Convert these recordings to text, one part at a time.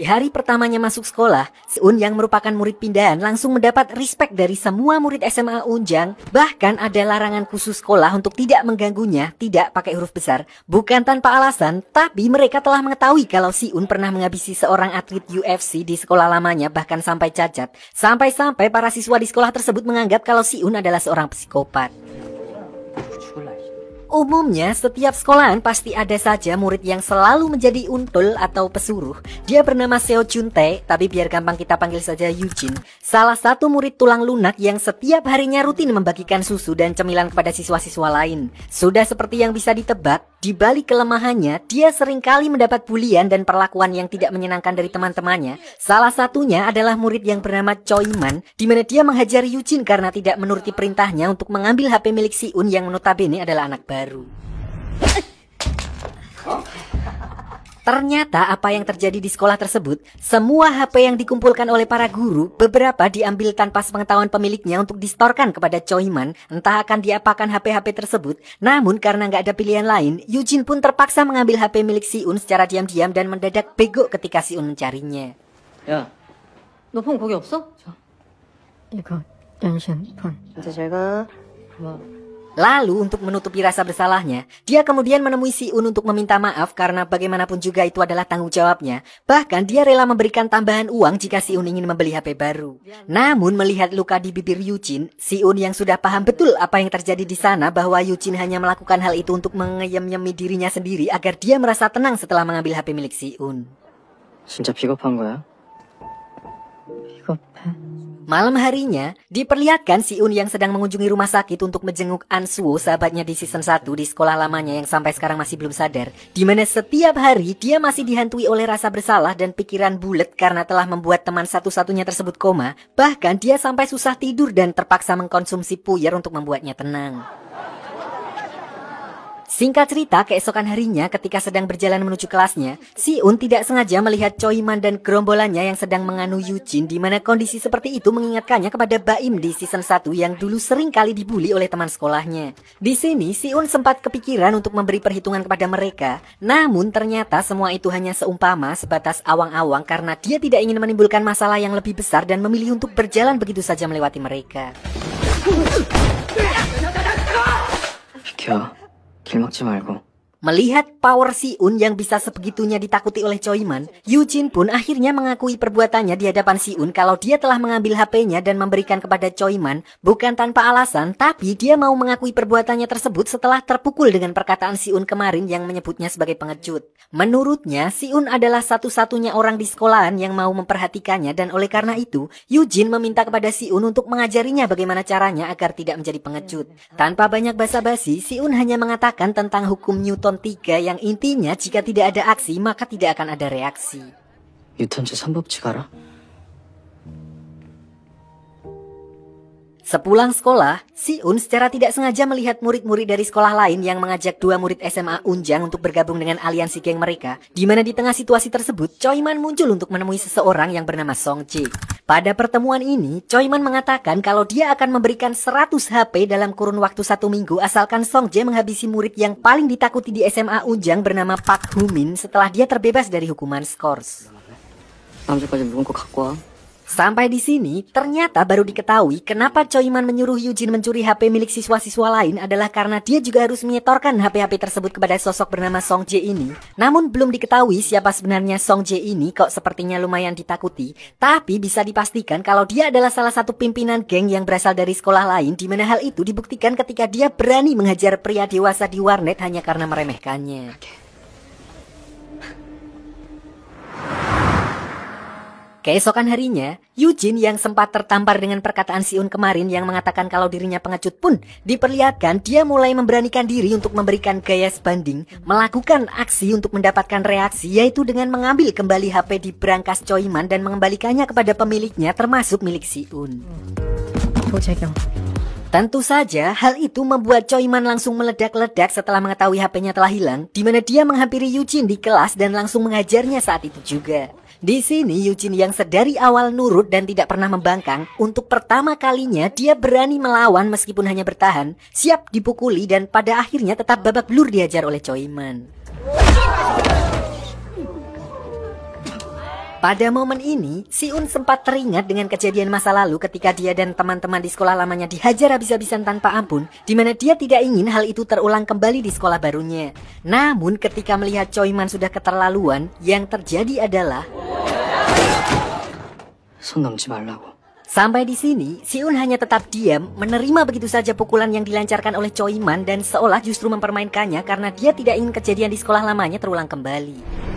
Di hari pertamanya masuk sekolah, Seun yang merupakan murid pindahan langsung mendapat respek dari semua murid SMA Unjang. Bahkan ada larangan khusus sekolah untuk tidak mengganggunya, tidak pakai huruf besar. Bukan tanpa alasan, tapi mereka telah mengetahui kalau Seun pernah menghabisi seorang atlet UFC di sekolah lamanya, bahkan sampai cacat. Sampai-sampai para siswa di sekolah tersebut menganggap kalau Seun adalah seorang psikopat. Umumnya, setiap sekolahan pasti ada saja murid yang selalu menjadi untul atau pesuruh. Dia bernama Seo Chuntae, tapi biar gampang kita panggil saja Yujin. Salah satu murid tulang lunak yang setiap harinya rutin membagikan susu dan cemilan kepada siswa-siswa lain. Sudah seperti yang bisa ditebak, di balik kelemahannya, dia seringkali mendapat bulian dan perlakuan yang tidak menyenangkan dari teman-temannya. Salah satunya adalah murid yang bernama Choi Man, di mana dia menghajar Yujin karena tidak menuruti perintahnya untuk mengambil HP milik Seun yang notabene adalah anak baru. Ternyata apa yang terjadi di sekolah tersebut, semua HP yang dikumpulkan oleh para guru, beberapa diambil tanpa sepengetahuan pemiliknya untuk distorkan kepada Choi Man. Entah akan diapakan HP-HP tersebut, namun karena nggak ada pilihan lain, Yujin pun terpaksa mengambil HP milik Seun secara diam-diam dan mendadak bego ketika Seun mencarinya. 야, 너 폰 거기 없어? 자. 이거 당신 폰. 이제 제가 뭐 Lalu untuk menutupi rasa bersalahnya, dia kemudian menemui Seun untuk meminta maaf karena bagaimanapun juga itu adalah tanggung jawabnya. Bahkan dia rela memberikan tambahan uang jika Seun ingin membeli HP baru. Namun melihat luka di bibir Yujin, Seun yang sudah paham betul apa yang terjadi di sana bahwa Yujin hanya melakukan hal itu untuk mengeyem-yemi dirinya sendiri agar dia merasa tenang setelah mengambil HP milik Seun. 진짜 비겁한 거야? 비겁해. Malam harinya, diperlihatkan Seun yang sedang mengunjungi rumah sakit untuk menjenguk Ansuo, sahabatnya di season 1 di sekolah lamanya yang sampai sekarang masih belum sadar. Dimana setiap hari dia masih dihantui oleh rasa bersalah dan pikiran bulet karena telah membuat teman satu-satunya tersebut koma. Bahkan dia sampai susah tidur dan terpaksa mengkonsumsi puyer untuk membuatnya tenang. Singkat cerita, keesokan harinya ketika sedang berjalan menuju kelasnya, Seun tidak sengaja melihat Choi Man dan gerombolannya yang sedang menganu Yujin, di mana kondisi seperti itu mengingatkannya kepada Baim di season 1 yang dulu sering kali dibully oleh teman sekolahnya. Di sini, Seun sempat kepikiran untuk memberi perhitungan kepada mereka, namun ternyata semua itu hanya seumpama sebatas awang-awang karena dia tidak ingin menimbulkan masalah yang lebih besar dan memilih untuk berjalan begitu saja melewati mereka. 비켜. 길 막지 말고. Melihat power Seun yang bisa sebegitunya ditakuti oleh Choi Man, Yujin pun akhirnya mengakui perbuatannya di hadapan Seun kalau dia telah mengambil HP-nya dan memberikan kepada Choi Man bukan tanpa alasan, tapi dia mau mengakui perbuatannya tersebut setelah terpukul dengan perkataan Seun kemarin yang menyebutnya sebagai pengecut. Menurutnya, Seun adalah satu-satunya orang di sekolahan yang mau memperhatikannya dan oleh karena itu, Yujin meminta kepada Seun untuk mengajarinya bagaimana caranya agar tidak menjadi pengecut. Tanpa banyak basa-basi, Seun hanya mengatakan tentang hukum Newton 3 yang intinya jika tidak ada aksi maka tidak akan ada reaksi. 뉴턴 제3법칙 알아? Sepulang sekolah, Seun secara tidak sengaja melihat murid-murid dari sekolah lain yang mengajak dua murid SMA Unjang untuk bergabung dengan aliansi geng mereka, di mana di tengah situasi tersebut, Choi Man muncul untuk menemui seseorang yang bernama Song Jae. Pada pertemuan ini, Choi Man mengatakan kalau dia akan memberikan 100 HP dalam kurun waktu 1 minggu asalkan Song Jae menghabisi murid yang paling ditakuti di SMA Unjang bernama Park Hoo-min setelah dia terbebas dari hukuman skors. 남자까지 묵은 거 갖고 와. Sampai di sini, ternyata baru diketahui kenapa Choi Man menyuruh Yujin mencuri HP milik siswa-siswa lain adalah karena dia juga harus menyetorkan HP-HP tersebut kepada sosok bernama Song Jae ini. Namun belum diketahui siapa sebenarnya Song Jae ini, kok sepertinya lumayan ditakuti. Tapi bisa dipastikan kalau dia adalah salah satu pimpinan geng yang berasal dari sekolah lain, di mana hal itu dibuktikan ketika dia berani menghajar pria dewasa di warnet hanya karena meremehkannya. Keesokan harinya, Yujin yang sempat tertampar dengan perkataan Seun kemarin yang mengatakan kalau dirinya pengecut pun diperlihatkan dia mulai memberanikan diri untuk memberikan gaya sebanding, melakukan aksi untuk mendapatkan reaksi yaitu dengan mengambil kembali HP di brankas Choi Man dan mengembalikannya kepada pemiliknya termasuk milik Seun. Tentu saja, hal itu membuat Choi Man langsung meledak-ledak setelah mengetahui HP-nya telah hilang, di mana dia menghampiri Yujin di kelas dan langsung mengajarnya saat itu juga. Di sini Yujin yang sedari awal nurut dan tidak pernah membangkang, untuk pertama kalinya dia berani melawan meskipun hanya bertahan, siap dipukuli dan pada akhirnya tetap babak belur diajar oleh Choi Man. Pada momen ini, Si-un sempat teringat dengan kejadian masa lalu ketika dia dan teman-teman di sekolah lamanya dihajar habis-habisan tanpa ampun, di mana dia tidak ingin hal itu terulang kembali di sekolah barunya. Namun ketika melihat Choi-man sudah keterlaluan, yang terjadi adalah 손 넘지 말라고. sampai di sini, Si-un hanya tetap diam, menerima begitu saja pukulan yang dilancarkan oleh Choi-man dan seolah justru mempermainkannya karena dia tidak ingin kejadian di sekolah lamanya terulang kembali.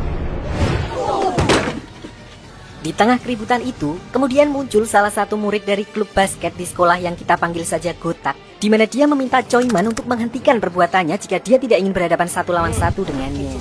Di tengah keributan itu, kemudian muncul salah satu murid dari klub basket di sekolah yang kita panggil saja Gotak, di mana dia meminta Choi-man untuk menghentikan perbuatannya jika dia tidak ingin berhadapan 1 lawan 1 dengannya.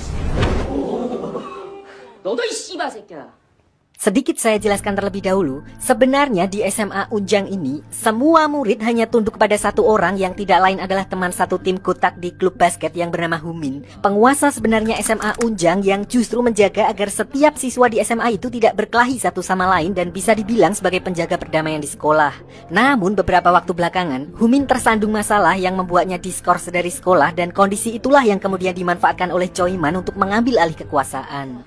Sedikit saya jelaskan terlebih dahulu, sebenarnya di SMA Unjang ini, semua murid hanya tunduk pada satu orang yang tidak lain adalah teman satu tim Gotak di klub basket yang bernama Humin. Penguasa sebenarnya SMA Unjang yang justru menjaga agar setiap siswa di SMA itu tidak berkelahi satu sama lain dan bisa dibilang sebagai penjaga perdamaian di sekolah. Namun beberapa waktu belakangan, Humin tersandung masalah yang membuatnya diskors dari sekolah dan kondisi itulah yang kemudian dimanfaatkan oleh Choi-man untuk mengambil alih kekuasaan.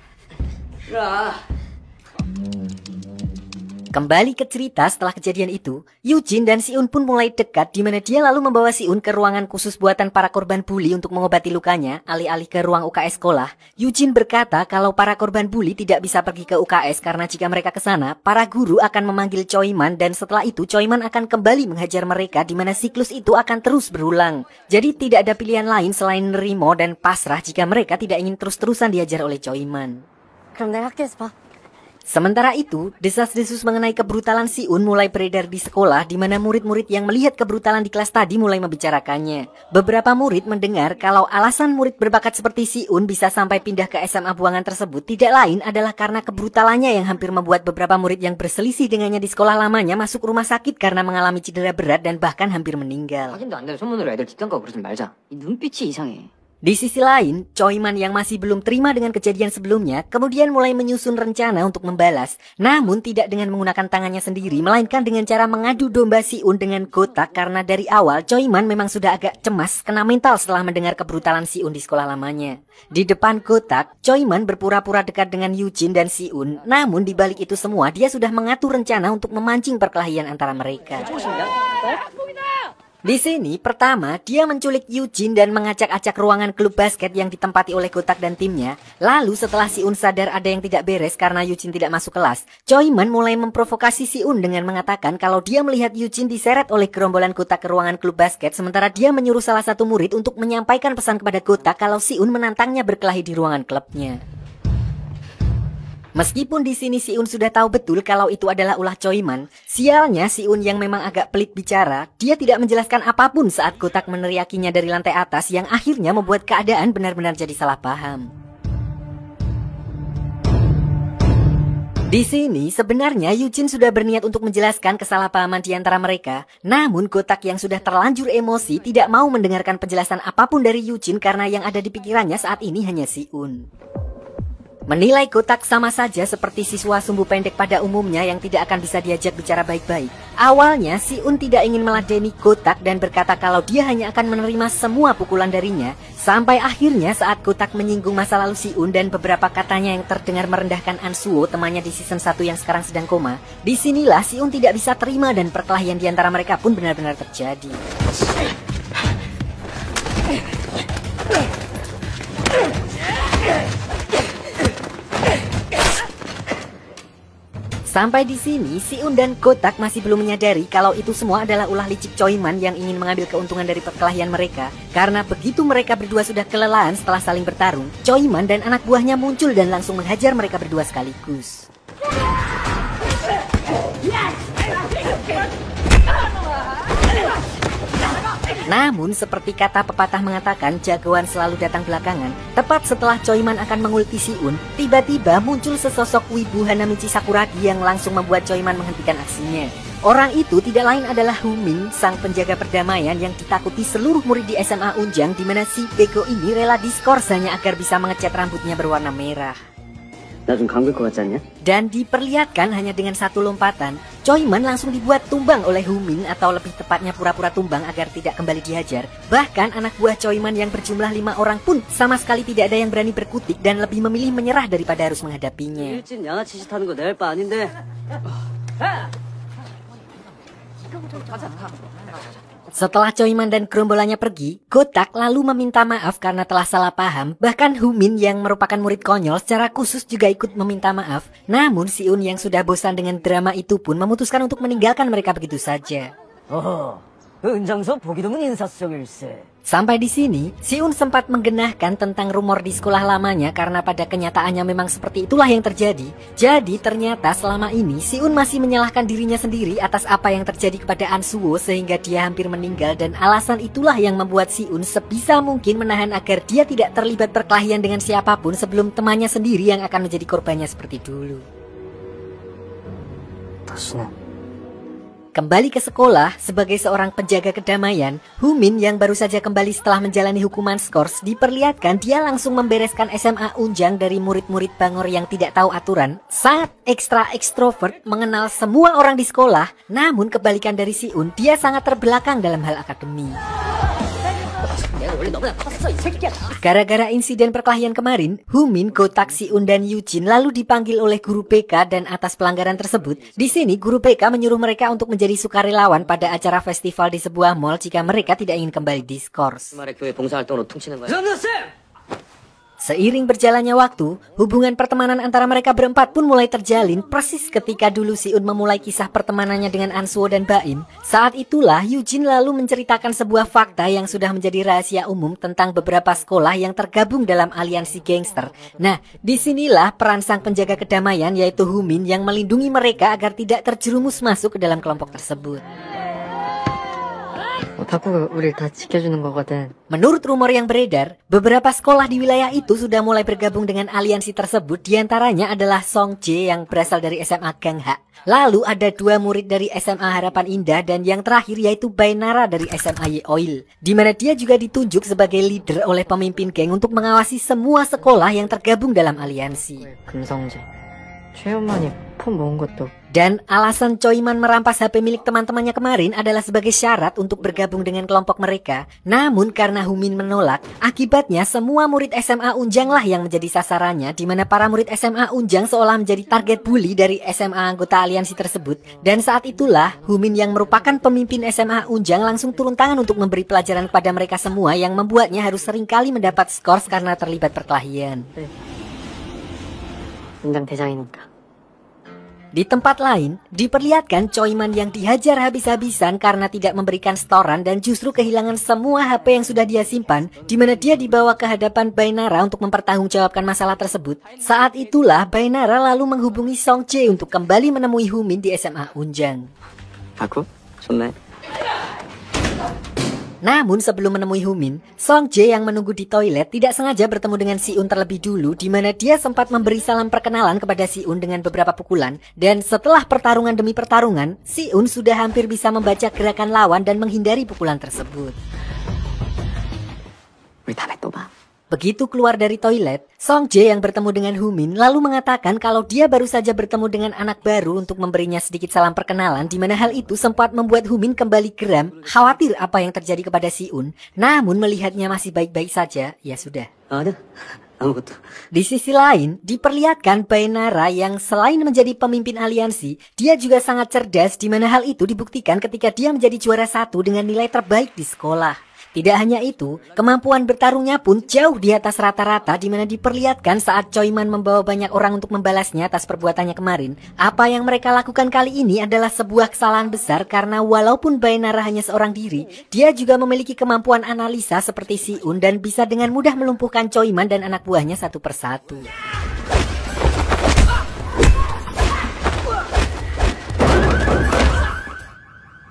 Kembali ke cerita setelah kejadian itu, Eugene dan Si-un pun mulai dekat di mana dia lalu membawa Si-un ke ruangan khusus buatan para korban bully untuk mengobati lukanya, alih-alih ke ruang UKS sekolah. Eugene berkata kalau para korban bully tidak bisa pergi ke UKS karena jika mereka ke sana, para guru akan memanggil Choi-man dan setelah itu Choi-man akan kembali menghajar mereka di mana siklus itu akan terus berulang. Jadi tidak ada pilihan lain selain nerimo dan pasrah jika mereka tidak ingin terus-terusan diajar oleh Choi-man. 그럼 내가 학교에서 봐. Sementara itu, desas-desus mengenai kebrutalan Si-un mulai beredar di sekolah di mana murid-murid yang melihat kebrutalan di kelas tadi mulai membicarakannya. Beberapa murid mendengar kalau alasan murid berbakat seperti Si-un bisa sampai pindah ke SMA buangan tersebut tidak lain adalah karena kebrutalannya yang hampir membuat beberapa murid yang berselisih dengannya di sekolah lamanya masuk rumah sakit karena mengalami cedera berat dan bahkan hampir meninggal. 확인도 안 되는 소문으로 애들 뒷담 까고 그러지 말자. 이 눈빛이 이상해. Di sisi lain, Choi-man yang masih belum terima dengan kejadian sebelumnya, kemudian mulai menyusun rencana untuk membalas. Namun tidak dengan menggunakan tangannya sendiri, melainkan dengan cara mengadu domba Si-un dengan Gotak karena dari awal Choi-man memang sudah agak cemas kena mental setelah mendengar kebrutalan Si-un di sekolah lamanya. Di depan Gotak, Choi-man berpura-pura dekat dengan Eugene dan Si-un, namun di balik itu semua dia sudah mengatur rencana untuk memancing perkelahian antara mereka. Di sini, pertama, dia menculik Eugene dan mengacak-acak ruangan klub basket yang ditempati oleh Gotak dan timnya. Lalu setelah Si-un sadar ada yang tidak beres karena Eugene tidak masuk kelas, Choi-man mulai memprovokasi Si-un dengan mengatakan kalau dia melihat Eugene diseret oleh gerombolan Gotak ke ruangan klub basket, sementara dia menyuruh salah satu murid untuk menyampaikan pesan kepada Gotak kalau Si-un menantangnya berkelahi di ruangan klubnya. Meskipun di sini Si-un sudah tahu betul kalau itu adalah ulah Choi-man, sialnya Si-un yang memang agak pelit bicara, dia tidak menjelaskan apapun saat Gotak meneriakinya dari lantai atas yang akhirnya membuat keadaan benar-benar jadi salah paham. Di sini sebenarnya Eugene sudah berniat untuk menjelaskan kesalahpahaman di antara mereka, namun Gotak yang sudah terlanjur emosi tidak mau mendengarkan penjelasan apapun dari Eugene karena yang ada di pikirannya saat ini hanya Si-un. Menilai Gotak sama saja seperti siswa sumbu pendek pada umumnya yang tidak akan bisa diajak bicara baik-baik. Awalnya Si-un tidak ingin meladeni Gotak dan berkata kalau dia hanya akan menerima semua pukulan darinya. Sampai akhirnya saat Gotak menyinggung masa lalu Si-un dan beberapa katanya yang terdengar merendahkan Ansuo, temannya di season 1 yang sekarang sedang koma. Disinilah Si-un tidak bisa terima dan perkelahian di antara mereka pun benar-benar terjadi. Sampai di sini, Si-un dan Gotak masih belum menyadari kalau itu semua adalah ulah licik Choi-man yang ingin mengambil keuntungan dari perkelahian mereka. Karena begitu mereka berdua sudah kelelahan setelah saling bertarung, Choi-man dan anak buahnya muncul dan langsung menghajar mereka berdua sekaligus. Namun seperti kata pepatah mengatakan jagoan selalu datang belakangan, tepat setelah Choi-man akan mengulti Si-un, tiba-tiba muncul sesosok wibu Hanamichi Sakuragi yang langsung membuat Choi-man menghentikan aksinya. Orang itu tidak lain adalah Humin, sang penjaga perdamaian yang ditakuti seluruh murid di SMA Unjang, di mana si bego ini rela diskors hanya agar bisa mengecat rambutnya berwarna merah. 나 좀 감길 것 같지 않냐? Dan diperlihatkan hanya dengan satu lompatan, Choi-man langsung dibuat tumbang oleh Humin, atau lebih tepatnya pura-pura tumbang agar tidak kembali dihajar. Bahkan anak buah Choi-man yang berjumlah 5 orang pun sama sekali tidak ada yang berani berkutik dan lebih memilih menyerah daripada harus menghadapinya. 일진 양아치 짓 하는 거 내 할 바 아닌데. Setelah Choi-man dan gerombolannya pergi, Gotak lalu meminta maaf karena telah salah paham. Bahkan Humin yang merupakan murid konyol secara khusus juga ikut meminta maaf. Namun Si-un yang sudah bosan dengan drama itu pun memutuskan untuk meninggalkan mereka begitu saja. 어허, 은장서 보기 드문 인사성일세. Sampai di sini, Si-un sempat menggenahkan tentang rumor di sekolah lamanya karena pada kenyataannya memang seperti itulah yang terjadi. Jadi ternyata selama ini Si-un masih menyalahkan dirinya sendiri atas apa yang terjadi kepada An-suo sehingga dia hampir meninggal, dan alasan itulah yang membuat Si-un sebisa mungkin menahan agar dia tidak terlibat perkelahian dengan siapapun sebelum temannya sendiri yang akan menjadi korbannya seperti dulu. Kembali ke sekolah, sebagai seorang penjaga kedamaian, Humin yang baru saja kembali setelah menjalani hukuman skors diperlihatkan dia langsung membereskan SMA Unjang dari murid-murid bangor yang tidak tahu aturan, sangat ekstra ekstrovert, mengenal semua orang di sekolah. Namun kebalikan dari Si-un, dia sangat terbelakang dalam hal akademi. Gara-gara insiden perkelahian kemarin, Humin, Gotak, Si-un, dan Yujin lalu dipanggil oleh guru BK, dan atas pelanggaran tersebut, di sini guru BK menyuruh mereka untuk menjadi sukarelawan pada acara festival di sebuah mall jika mereka tidak ingin kembali di skors. Seiring berjalannya waktu, hubungan pertemanan antara mereka berempat pun mulai terjalin persis ketika dulu Si-un memulai kisah pertemanannya dengan An-suo dan Baim. Saat itulah Yujin lalu menceritakan sebuah fakta yang sudah menjadi rahasia umum tentang beberapa sekolah yang tergabung dalam aliansi gangster. Nah, disinilah peran sang penjaga kedamaian yaitu Humin yang melindungi mereka agar tidak terjerumus masuk ke dalam kelompok tersebut. 타쿠가 우리를 다 지켜주는 거거든. Menurut rumor yang beredar, beberapa sekolah di wilayah itu sudah mulai bergabung dengan aliansi tersebut. Di antaranya adalah Song Jae yang berasal dari SMA Gangha. Lalu ada 2 murid dari SMA Harapan Indah, dan yang terakhir yaitu Bainara dari SMA Yeoil, di mana dia juga ditunjuk sebagai leader oleh pemimpin geng untuk mengawasi semua sekolah yang tergabung dalam aliansi. 금성재. 최연만이 폰 모은 것도. Dan alasan Choi-man merampas HP milik teman-temannya kemarin adalah sebagai syarat untuk bergabung dengan kelompok mereka. Namun karena Humin menolak, akibatnya semua murid SMA Unjang lah yang menjadi sasarannya, di mana para murid SMA Unjang seolah menjadi target bully dari SMA anggota aliansi tersebut. Dan saat itulah Humin yang merupakan pemimpin SMA Unjang langsung turun tangan untuk memberi pelajaran kepada mereka semua, yang membuatnya harus seringkali mendapat skors karena terlibat perkelahian. 은장 대장이니까. Di tempat lain, diperlihatkan Choi-man yang dihajar habis-habisan karena tidak memberikan setoran dan justru kehilangan semua HP yang sudah dia simpan, di mana dia dibawa ke hadapan Bainara untuk mempertanggungjawabkan masalah tersebut. Saat itulah Bainara lalu menghubungi Song Jae untuk kembali menemui Humin di SMA Unjang. Aku? 좋네. Namun sebelum menemui Humin, Song Jae yang menunggu di toilet tidak sengaja bertemu dengan Si-un terlebih dulu, di mana dia sempat memberi salam perkenalan kepada Si-un dengan beberapa pukulan. Dan setelah pertarungan demi pertarungan, Si-un sudah hampir bisa membaca gerakan lawan dan menghindari pukulan tersebut. Begitu keluar dari toilet, Song Jae yang bertemu dengan Humin lalu mengatakan kalau dia baru saja bertemu dengan anak baru untuk memberinya sedikit salam perkenalan, di mana hal itu sempat membuat Humin kembali geram, khawatir apa yang terjadi kepada Si-un. Namun melihatnya masih baik-baik saja, ya sudah. Di sisi lain, diperlihatkan Bainara yang selain menjadi pemimpin aliansi, dia juga sangat cerdas, di mana hal itu dibuktikan ketika dia menjadi juara 1 dengan nilai terbaik di sekolah. Tidak hanya itu, kemampuan bertarungnya pun jauh di atas rata-rata, di mana diperlihatkan saat Choi-man membawa banyak orang untuk membalasnya atas perbuatannya kemarin. Apa yang mereka lakukan kali ini adalah sebuah kesalahan besar karena walaupun Bainara hanya seorang diri, dia juga memiliki kemampuan analisa seperti Si-un dan bisa dengan mudah melumpuhkan Choi-man dan anak buahnya satu persatu.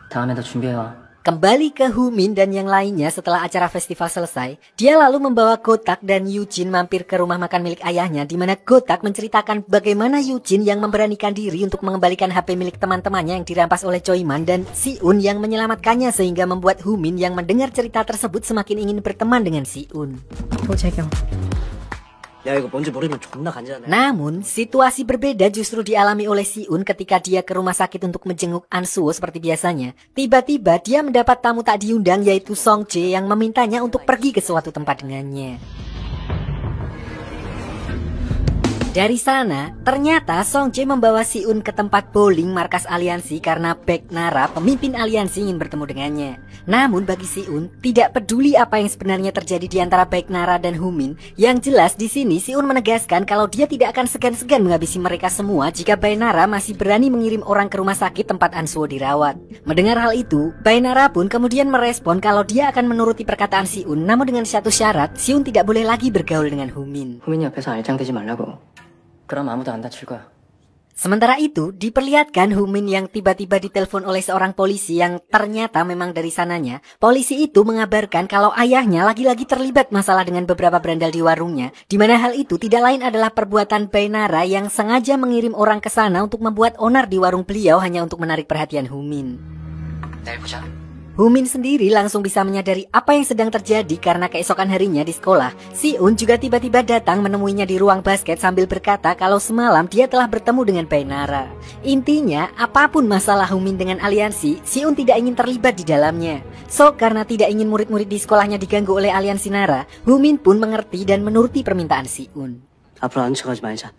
다음에 더 준비해와. Kembali ke Humin dan yang lainnya setelah acara festival selesai, dia lalu membawa Gotak dan Yujin mampir ke rumah makan milik ayahnya, di mana Gotak menceritakan bagaimana Yujin yang memberanikan diri untuk mengembalikan HP milik teman-temannya yang dirampas oleh Choi-man, dan Si-un yang menyelamatkannya, sehingga membuat Humin yang mendengar cerita tersebut semakin ingin berteman dengan Si-un. 도재경. 야 이거 뭔지 모르면 존나 간지나네. Namun, situasi berbeda justru dialami oleh Si-un ketika dia ke rumah sakit untuk menjenguk An-suo seperti biasanya. Tiba-tiba dia mendapat tamu tak diundang yaitu Song-jae yang memintanya untuk pergi ke suatu tempat dengannya. Dari sana, ternyata Song-jae membawa Si-un ke tempat bowling markas aliansi karena Baek Nara, pemimpin aliansi, ingin bertemu dengannya. Namun bagi Si-un, tidak peduli apa yang sebenarnya terjadi di antara Baek Nara dan Humin. Yang jelas di sini Si-un menegaskan kalau dia tidak akan segan-segan menghabisi mereka semua jika Baek Nara masih berani mengirim orang ke rumah sakit tempat An-suo dirawat. Mendengar hal itu, Baek Nara pun kemudian merespon kalau dia akan menuruti perkataan Si-un, namun dengan satu syarat, Si-un tidak boleh lagi bergaul dengan Humin. 후민이 옆에서 알짱대지 말라고. 그럼 아무도 안 다칠 거야. Sementara itu, diperlihatkan Humin yang tiba-tiba ditelepon oleh seorang polisi yang ternyata memang dari sananya. Polisi itu mengabarkan kalau ayahnya lagi-lagi terlibat masalah dengan beberapa berandal di warungnya, di mana hal itu tidak lain adalah perbuatan Baek Nara yang sengaja mengirim orang ke sana untuk membuat onar di warung beliau hanya untuk menarik perhatian Humin. 내일 보자. Humin sendiri langsung bisa menyadari apa yang sedang terjadi karena keesokan harinya di sekolah, Si-un juga tiba-tiba datang menemuinya di ruang basket sambil berkata kalau semalam dia telah bertemu dengan Baek Nara. Intinya, apapun masalah Humin dengan aliansi, Si-un tidak ingin terlibat di dalamnya. So, karena tidak ingin murid-murid di sekolahnya diganggu oleh aliansi Nara, Humin pun mengerti dan menuruti permintaan Si-un. 앞으로 안 척하지 말자.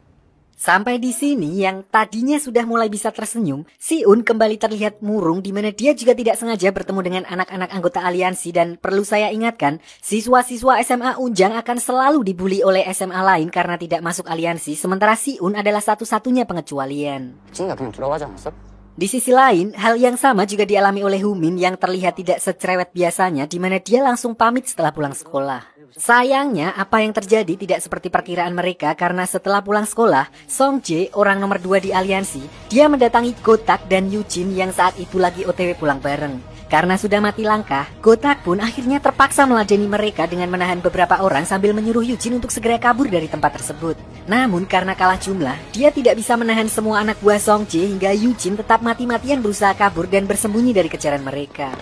Sampai di sini yang tadinya sudah mulai bisa tersenyum, Si-un kembali terlihat murung di mana dia juga tidak sengaja bertemu dengan anak-anak anggota aliansi dan perlu saya ingatkan, siswa-siswa SMA Unjang akan selalu dibully oleh SMA lain karena tidak masuk aliansi, sementara Si-un adalah satu-satunya pengecualian. 진이가 그냥 주라고 하지 않았어? Di sisi lain, hal yang sama juga dialami oleh Humin yang terlihat tidak secerewet biasanya di mana dia langsung pamit setelah pulang sekolah. Sayangnya, apa yang terjadi tidak seperti perkiraan mereka karena setelah pulang sekolah, Song-jae, orang nomor 2 di aliansi, dia mendatangi Gotak dan Yujin yang saat itu lagi OTW pulang bareng. Karena sudah mati langkah, Gotak pun akhirnya terpaksa meladeni mereka dengan menahan beberapa orang sambil menyuruh Yujin untuk segera kabur dari tempat tersebut. Namun karena kalah jumlah, dia tidak bisa menahan semua anak buah Song-jae hingga Yujin tetap mati-matian berusaha kabur dan bersembunyi dari kejaran mereka.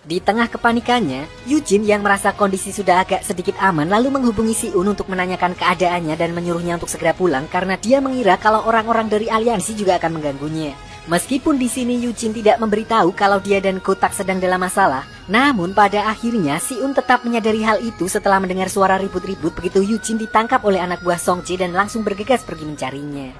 Di tengah kepanikannya, Yujin yang merasa kondisi sudah agak sedikit aman lalu menghubungi Si-un untuk menanyakan keadaannya dan menyuruhnya untuk segera pulang karena dia mengira kalau orang-orang dari aliansi juga akan mengganggunya. Meskipun di sini Yujin tidak memberitahu kalau dia dan Gotak sedang dalam masalah, namun pada akhirnya Si-un tetap menyadari hal itu setelah mendengar suara ribut-ribut begitu Yujin ditangkap oleh anak buah Song-jae dan langsung bergegas pergi mencarinya.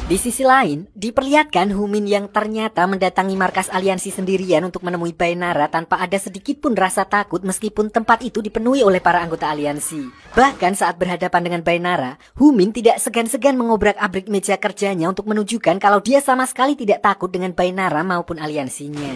Di sisi lain, diperlihatkan Humin yang ternyata mendatangi markas aliansi sendirian untuk menemui Baek Nara tanpa ada sedikit pun rasa takut meskipun tempat itu dipenuhi oleh para anggota aliansi. Bahkan saat berhadapan dengan Baek Nara, Humin tidak segan-segan mengobrak-abrik meja kerjanya untuk menunjukkan kalau dia sama sekali tidak takut dengan Baek Nara maupun aliansinya.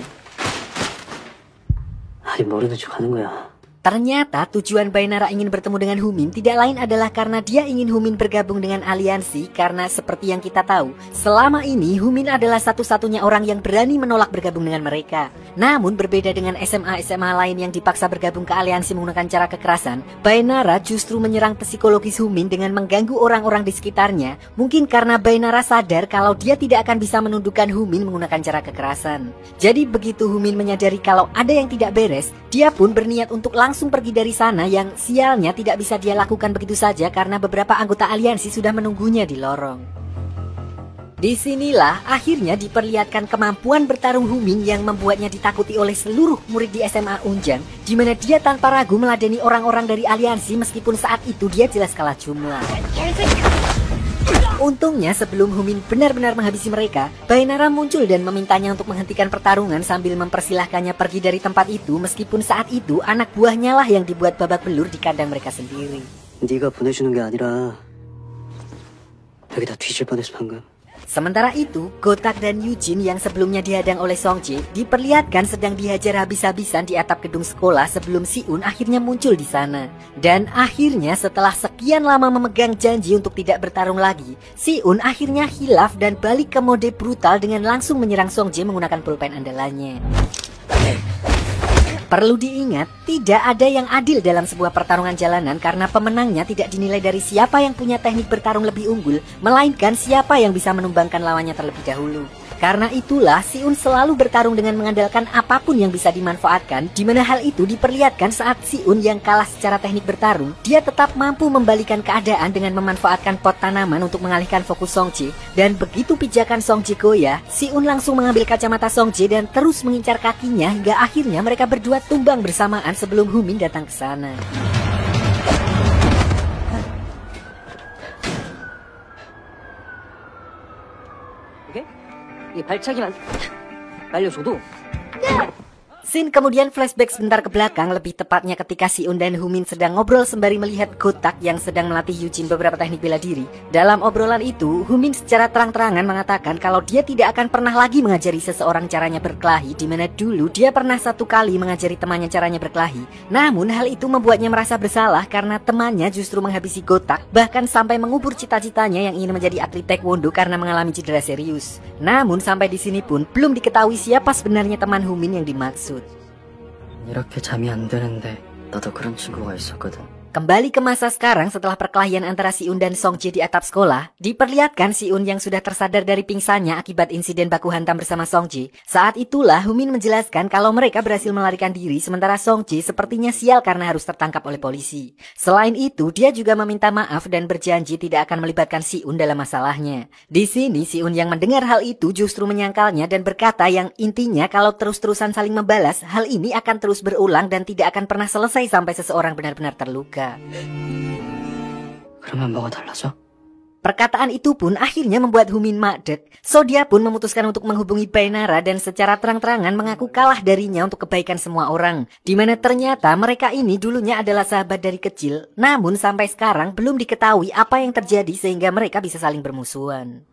아직 모르는 척 하는 거야. Ternyata tujuan Baek Nara ingin bertemu dengan Humin tidak lain adalah karena dia ingin Humin bergabung dengan aliansi karena seperti yang kita tahu, selama ini Humin adalah satu-satunya orang yang berani menolak bergabung dengan mereka. Namun berbeda dengan SMA-SMA lain yang dipaksa bergabung ke aliansi menggunakan cara kekerasan, Baek Nara justru menyerang psikologis Humin dengan mengganggu orang-orang di sekitarnya, mungkin karena Baek Nara sadar kalau dia tidak akan bisa menundukkan Humin menggunakan cara kekerasan. Jadi begitu Humin menyadari kalau ada yang tidak beres, dia pun berniat untuk langsung pergi dari sana yang sialnya tidak bisa dia lakukan begitu saja karena beberapa anggota aliansi sudah menunggunya di lorong. Disinilah akhirnya diperlihatkan kemampuan bertarung Humin yang membuatnya ditakuti oleh seluruh murid di SMA Unjang, di mana dia tanpa ragu meladeni orang-orang dari aliansi meskipun saat itu dia jelas kalah jumlah. Untungnya sebelum Humin benar-benar menghabisi mereka, Baek Nara muncul dan memintanya untuk menghentikan pertarungan sambil mempersilahkannya pergi dari tempat itu meskipun saat itu anak buahnya lah yang dibuat babak belur di kandang mereka sendiri. 네가 보내주는 게 아니라 여기 다 뒤질 뻔했어 방금. Sementara itu, Gotak dan Yujin yang sebelumnya dihadang oleh Song-jae diperlihatkan sedang dihajar habis-habisan di atap gedung sekolah sebelum Si-un akhirnya muncul di sana. Dan akhirnya setelah sekian lama memegang janji untuk tidak bertarung lagi, Si-un akhirnya hilaf dan balik ke mode brutal dengan langsung menyerang Song-jae menggunakan pulpen andalannya. Perlu diingat, tidak ada yang adil dalam sebuah pertarungan jalanan karena pemenangnya tidak dinilai dari siapa yang punya teknik bertarung lebih unggul, melainkan siapa yang bisa menumbangkan lawannya terlebih dahulu. Karena itulah Si-un selalu bertarung dengan mengandalkan apapun yang bisa dimanfaatkan, di mana hal itu diperlihatkan saat Si-un yang kalah secara teknik bertarung, dia tetap mampu membalikan keadaan dengan memanfaatkan pot tanaman untuk mengalihkan fokus Song-ji. Dan begitu pijakan Song-ji goyah, Si-un langsung mengambil kacamata Song-ji dan terus mengincar kakinya hingga akhirnya mereka berdua tumbang bersamaan sebelum Humin datang ke sana. 이 발차기만 날려줘도 Scene kemudian flashback sebentar ke belakang, lebih tepatnya ketika Si-un dan Humin sedang ngobrol sembari melihat Gotak yang sedang melatih Yujin beberapa teknik bela diri. Dalam obrolan itu, Humin secara terang-terangan mengatakan kalau dia tidak akan pernah lagi mengajari seseorang caranya berkelahi, di mana dulu dia pernah satu kali mengajari temannya caranya berkelahi. Namun hal itu membuatnya merasa bersalah karena temannya justru menghabisi Gotak, bahkan sampai mengubur cita-citanya yang ingin menjadi atlet taekwondo karena mengalami cedera serius. Namun sampai di sini pun belum diketahui siapa sebenarnya teman Humin yang dimaksud. 이렇게 잠이 안 드는데 나도 그런 친구가 있었거든. Kembali ke masa sekarang setelah perkelahian antara Si-un dan Song-ji di atap sekolah, diperlihatkan Si-un yang sudah tersadar dari pingsannya akibat insiden baku hantam bersama Song-ji. Saat itulah Humin menjelaskan kalau mereka berhasil melarikan diri sementara Song-ji sepertinya sial karena harus tertangkap oleh polisi. Selain itu, dia juga meminta maaf dan berjanji tidak akan melibatkan Si-un dalam masalahnya. Di sini Si-un yang mendengar hal itu justru menyangkalnya dan berkata yang intinya kalau terus-terusan saling membalas, hal ini akan terus berulang dan tidak akan pernah selesai sampai seseorang benar-benar terluka. 그러면 뭐가 달라져? Perkataan itu pun akhirnya membuat Humin makdek. So dia pun memutuskan untuk menghubungi Bainara dan secara terang-terangan mengaku kalah darinya untuk kebaikan semua orang. Dimana ternyata mereka ini dulunya adalah sahabat dari kecil. Namun sampai sekarang belum diketahui apa yang terjadi sehingga mereka bisa saling bermusuhan.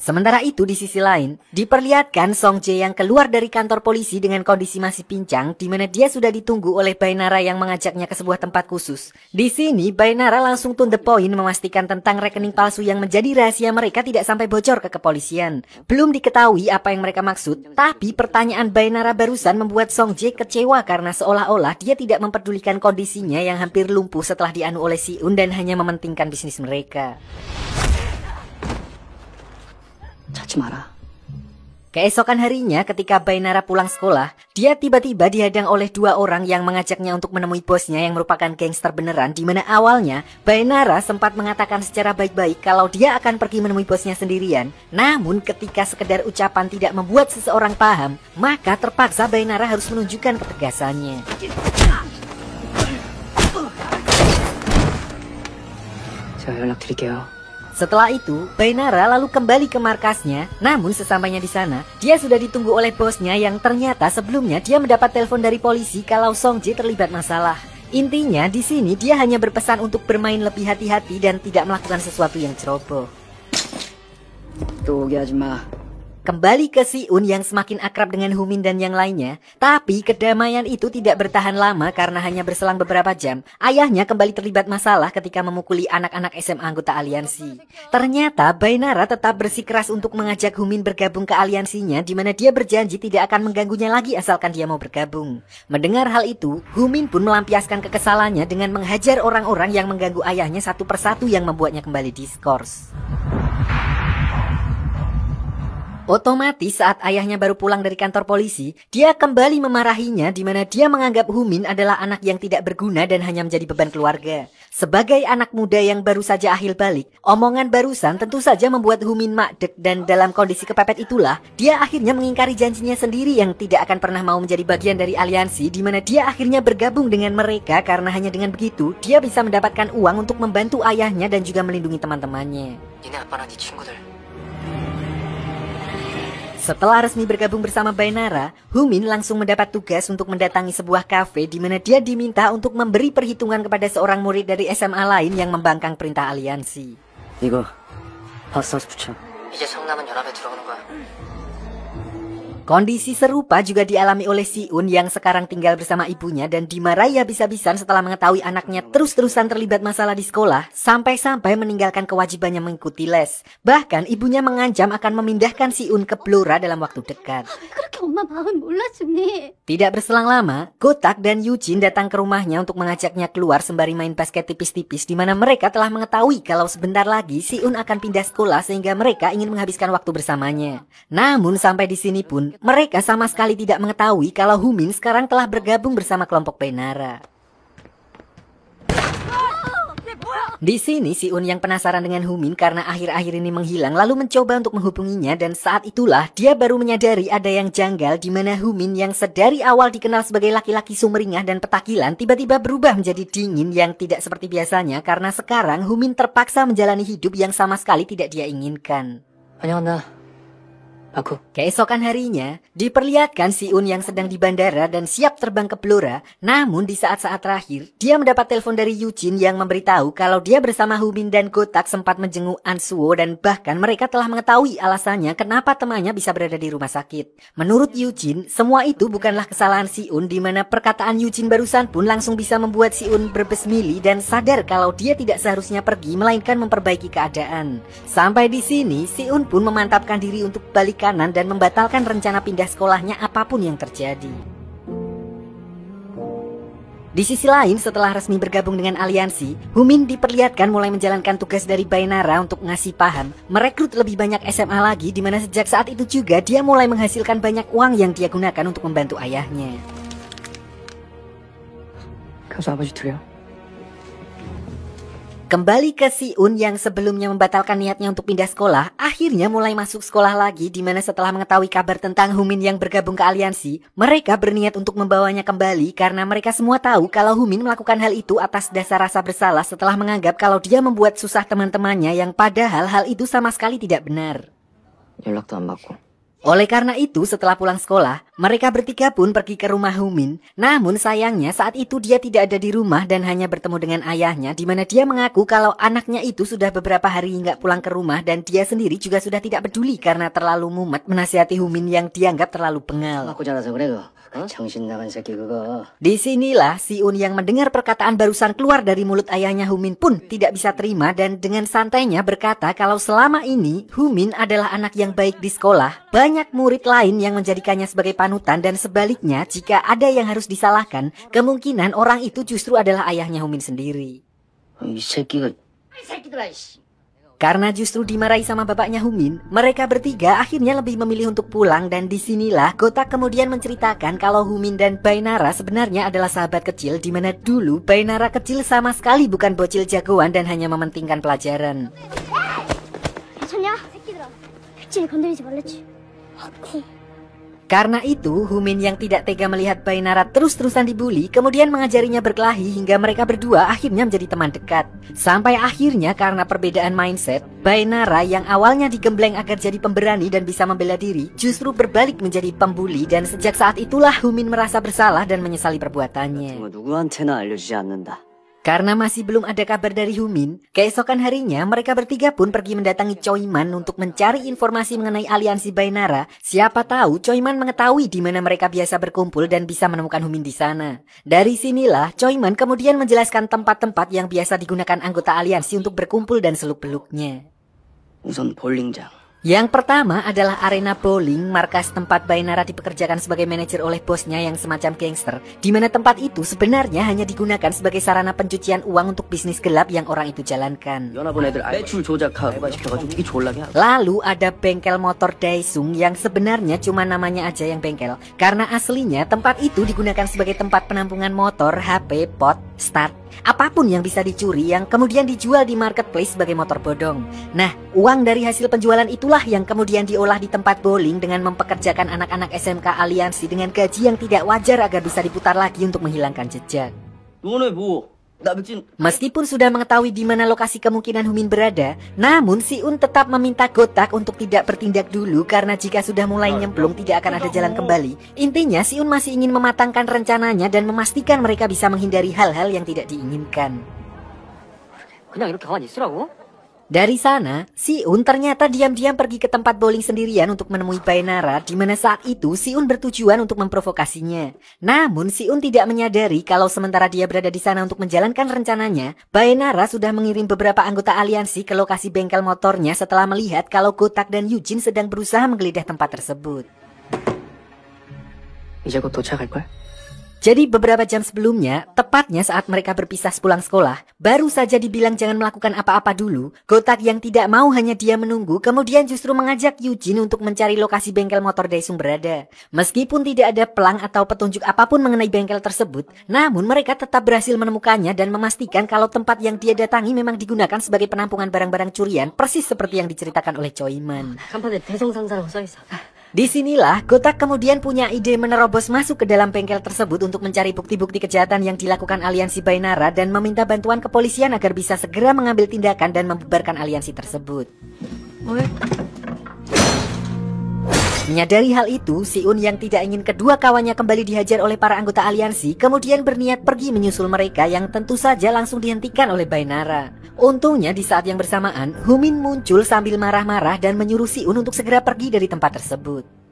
Sementara itu di sisi lain, diperlihatkan Song-jae yang keluar dari kantor polisi dengan kondisi masih pincang, di mana dia sudah ditunggu oleh Bainara yang mengajaknya ke sebuah tempat khusus. Di sini, Bainara langsung to the point memastikan tentang rekening palsu yang menjadi rahasia mereka tidak sampai bocor ke kepolisian. Belum diketahui apa yang mereka maksud, tapi pertanyaan Bainara barusan membuat Song-jae kecewa karena seolah-olah dia tidak memperdulikan kondisinya yang hampir lumpuh setelah dianu oleh Si-un dan hanya mementingkan bisnis mereka. 찾지 마라. Keesokan harinya ketika Bainara pulang sekolah, dia tiba-tiba dihadang oleh dua orang yang mengajaknya untuk menemui bosnya yang merupakan gangster beneran, di mana awalnya Bainara sempat mengatakan secara baik-baik kalau dia akan pergi menemui bosnya sendirian. Namun ketika sekedar ucapan tidak membuat seseorang paham, maka terpaksa Bainara harus menunjukkan ketegasannya. 제가 연락드릴게요. Setelah itu, Bainara lalu kembali ke markasnya. Namun sesampainya di sana, dia sudah ditunggu oleh bosnya yang ternyata sebelumnya dia mendapat telepon dari polisi kalau Song-jae terlibat masalah. Intinya di sini dia hanya berpesan untuk bermain lebih hati-hati dan tidak melakukan sesuatu yang ceroboh. 또 오게 하지 마. Kembali ke Si-un yang semakin akrab dengan Humin dan yang lainnya. Tapi kedamaian itu tidak bertahan lama karena hanya berselang beberapa jam. Ayahnya kembali terlibat masalah ketika memukuli anak-anak SMA anggota aliansi. Ternyata Bainara tetap bersikeras untuk mengajak Humin bergabung ke aliansinya, di mana dia berjanji tidak akan mengganggunya lagi asalkan dia mau bergabung. Mendengar hal itu, Humin pun melampiaskan kekesalannya dengan menghajar orang-orang yang mengganggu ayahnya satu persatu yang membuatnya kembali diskors. Otomatis saat ayahnya baru pulang dari kantor polisi, dia kembali memarahinya di mana dia menganggap Humin adalah anak yang tidak berguna dan hanya menjadi beban keluarga. Sebagai anak muda yang baru saja akhir balik, omongan barusan tentu saja membuat Humin makdek dan dalam kondisi kepepet itulah, dia akhirnya mengingkari janjinya sendiri yang tidak akan pernah mau menjadi bagian dari aliansi, di mana dia akhirnya bergabung dengan mereka karena hanya dengan begitu dia bisa mendapatkan uang untuk membantu ayahnya dan juga melindungi teman-temannya. 니네 아빠랑 네 친구들. Setelah resmi bergabung bersama Bainara, Humin langsung mendapat tugas untuk mendatangi sebuah kafe di mana dia diminta untuk memberi perhitungan kepada seorang murid dari SMA lain yang membangkang perintah aliansi. 이거 바스타스 붙여. 이제 성남은 연합에 들어오는 거야. Kondisi serupa juga dialami oleh Si-un yang sekarang tinggal bersama ibunya dan dimarahi habis-habisan setelah mengetahui anaknya terus-terusan terlibat masalah di sekolah sampai-sampai meninggalkan kewajibannya mengikuti les. Bahkan ibunya mengancam akan memindahkan Si-un ke Blora dalam waktu dekat. 그렇게 엄마 마음을 몰라주니. Tidak berselang lama, Gotak dan Eugene datang ke rumahnya untuk mengajaknya keluar sembari main basket tipis-tipis di mana mereka telah mengetahui kalau sebentar lagi Si-un akan pindah sekolah sehingga mereka ingin menghabiskan waktu bersamanya. Namun sampai di sini pun mereka sama sekali tidak mengetahui kalau Humin sekarang telah bergabung bersama kelompok Bainara. Di sini Si-un yang penasaran dengan Humin karena akhir-akhir ini menghilang lalu mencoba untuk menghubunginya dan saat itulah dia baru menyadari ada yang janggal di mana Humin yang sedari awal dikenal sebagai laki-laki sumringah dan petakilan tiba-tiba berubah menjadi dingin yang tidak seperti biasanya karena sekarang Humin terpaksa menjalani hidup yang sama sekali tidak dia inginkan. 안녕, aku. Keesokan harinya, diperlihatkan Si-un yang sedang di bandara dan siap terbang ke Blora. Namun di saat-saat terakhir, dia mendapat telepon dari Eugene yang memberitahu kalau dia bersama Humin dan Gotak sempat menjenguk Ansuo dan bahkan mereka telah mengetahui alasannya kenapa temannya bisa berada di rumah sakit. Menurut Eugene, semua itu bukanlah kesalahan Si-un di mana perkataan Eugene barusan pun langsung bisa membuat Si-un berbesmili dan sadar kalau dia tidak seharusnya pergi melainkan memperbaiki keadaan. Sampai di sini, Si-un pun memantapkan diri untuk balik kanan dan membatalkan rencana pindah sekolahnya apapun yang terjadi. Di sisi lain, setelah resmi bergabung dengan aliansi, Humin diperlihatkan mulai menjalankan tugas dari Bainara untuk ngasih paham, merekrut lebih banyak SMA lagi di mana sejak saat itu juga dia mulai menghasilkan banyak uang yang dia gunakan untuk membantu ayahnya. 가서 아버지 둘이야. Kembali ke Si-un yang sebelumnya membatalkan niatnya untuk pindah sekolah, akhirnya mulai masuk sekolah lagi di mana setelah mengetahui kabar tentang Humin yang bergabung ke aliansi, mereka berniat untuk membawanya kembali karena mereka semua tahu kalau Humin melakukan hal itu atas dasar rasa bersalah setelah menganggap kalau dia membuat susah teman-temannya yang padahal hal itu sama sekali tidak benar. 연락도 안 받고. Oleh karena itu, setelah pulang sekolah, mereka bertiga pun pergi ke rumah Humin. Namun sayangnya saat itu dia tidak ada di rumah dan hanya bertemu dengan ayahnya, di mana dia mengaku kalau anaknya itu sudah beberapa hari nggak pulang ke rumah dan dia sendiri juga sudah tidak peduli karena terlalu mumet menasihati Humin yang dianggap terlalu bengal. 맞고 자라서 그래 그. 정신 나간 새끼 그거. Disinilah Si-un yang mendengar perkataan barusan keluar dari mulut ayahnya Humin pun tidak bisa terima dan dengan santainya berkata kalau selama ini Humin adalah anak yang baik di sekolah, banyak murid lain yang menjadikannya sebagai panutan dan sebaliknya jika ada yang harus disalahkan, kemungkinan orang itu justru adalah ayahnya Humin sendiri. 이 새끼가. Karena justru dimarahi sama bapaknya Humin, mereka bertiga akhirnya lebih memilih untuk pulang dan disinilah Gotak kemudian menceritakan kalau Humin dan Bainara sebenarnya adalah sahabat kecil di mana dulu Bainara kecil sama sekali bukan bocil jagoan dan hanya mementingkan pelajaran. 괜찮냐? 새끼들아. 백진이 건드리지 말랬지. Karena itu, Humin yang tidak tega melihat Bainara terus-terusan dibully, kemudian mengajarinya berkelahi hingga mereka berdua akhirnya menjadi teman dekat. Sampai akhirnya karena perbedaan mindset, Bainara yang awalnya digembleng agar jadi pemberani dan bisa membela diri, justru berbalik menjadi pembuli dan sejak saat itulah Humin merasa bersalah dan menyesali perbuatannya. 누구한테나 알려주지 않는다. Karena masih belum ada kabar dari Humin, keesokan harinya mereka bertiga pun pergi mendatangi Choiman untuk mencari informasi mengenai aliansi Bainara. Siapa tahu Choiman mengetahui di mana mereka biasa berkumpul dan bisa menemukan Humin di sana. Dari sinilah Choiman kemudian menjelaskan tempat-tempat yang biasa digunakan anggota aliansi untuk berkumpul dan seluk-beluknya. 우선 볼링장. Yang pertama adalah arena bowling, markas tempat Bainara dipekerjakan sebagai manajer oleh bosnya yang semacam gangster, di mana tempat itu sebenarnya hanya digunakan sebagai sarana pencucian uang untuk bisnis gelap yang orang itu jalankan. 연합원 애들 매출 조작하고 알바시켜가지고 이게 졸라게 하고. Lalu ada bengkel motor Daesung yang sebenarnya cuma namanya aja yang bengkel, karena aslinya tempat itu digunakan sebagai tempat penampungan motor, HP, pot, start, apapun yang bisa dicuri yang kemudian dijual di marketplace sebagai motor bodong. Nah, uang dari hasil penjualan itulah yang kemudian diolah di tempat bowling dengan mempekerjakan anak-anak SMK aliansi dengan gaji yang tidak wajar agar bisa diputar lagi untuk menghilangkan jejak. 너네 뭐? 나 백진. Meskipun sudah mengetahui di mana lokasi kemungkinan Humin berada, namun Si-un tetap meminta Gotak untuk tidak bertindak dulu karena jika sudah mulai nyemplung tidak akan ada jalan kembali. Intinya Si-un masih ingin mematangkan rencananya dan memastikan mereka bisa menghindari hal-hal yang tidak diinginkan. 그냥 이렇게 가만히 있으라고? Dari sana, Si-un ternyata diam-diam pergi ke tempat bowling sendirian untuk menemui Baenara, di mana saat itu Si-un bertujuan untuk memprovokasinya. Namun Si-un tidak menyadari kalau sementara dia berada di sana untuk menjalankan rencananya, Baenara sudah mengirim beberapa anggota aliansi ke lokasi bengkel motornya setelah melihat kalau Gotak dan Yujin sedang berusaha menggeledah tempat tersebut. 이제 곧 도착할걸? Jadi beberapa jam sebelumnya, tepatnya saat mereka berpisah sepulang sekolah, baru saja dibilang jangan melakukan apa-apa dulu, Gotak yang tidak mau hanya dia menunggu, kemudian justru mengajak Yujin untuk mencari lokasi bengkel motor Daesung berada. Meskipun tidak ada pelang atau petunjuk apapun mengenai bengkel tersebut, namun mereka tetap berhasil menemukannya dan memastikan kalau tempat yang dia datangi memang digunakan sebagai penampungan barang-barang curian, persis seperti yang diceritakan oleh Choiman. 간판에 대성상사라고 써있어. Disinilah Gotak kemudian punya ide menerobos masuk ke dalam bengkel tersebut untuk mencari bukti-bukti kejahatan yang dilakukan aliansi Baenara dan meminta bantuan kepolisian agar bisa segera mengambil tindakan dan membubarkan aliansi tersebut. Menyadari hal itu, Si-un yang tidak ingin kedua kawannya kembali dihajar oleh para anggota aliansi kemudian berniat pergi menyusul mereka yang tentu saja langsung dihentikan oleh Baenara. Untungnya di saat yang bersamaan, Humin muncul sambil marah-marah dan menyuruh Si-un untuk segera pergi dari tempat tersebut.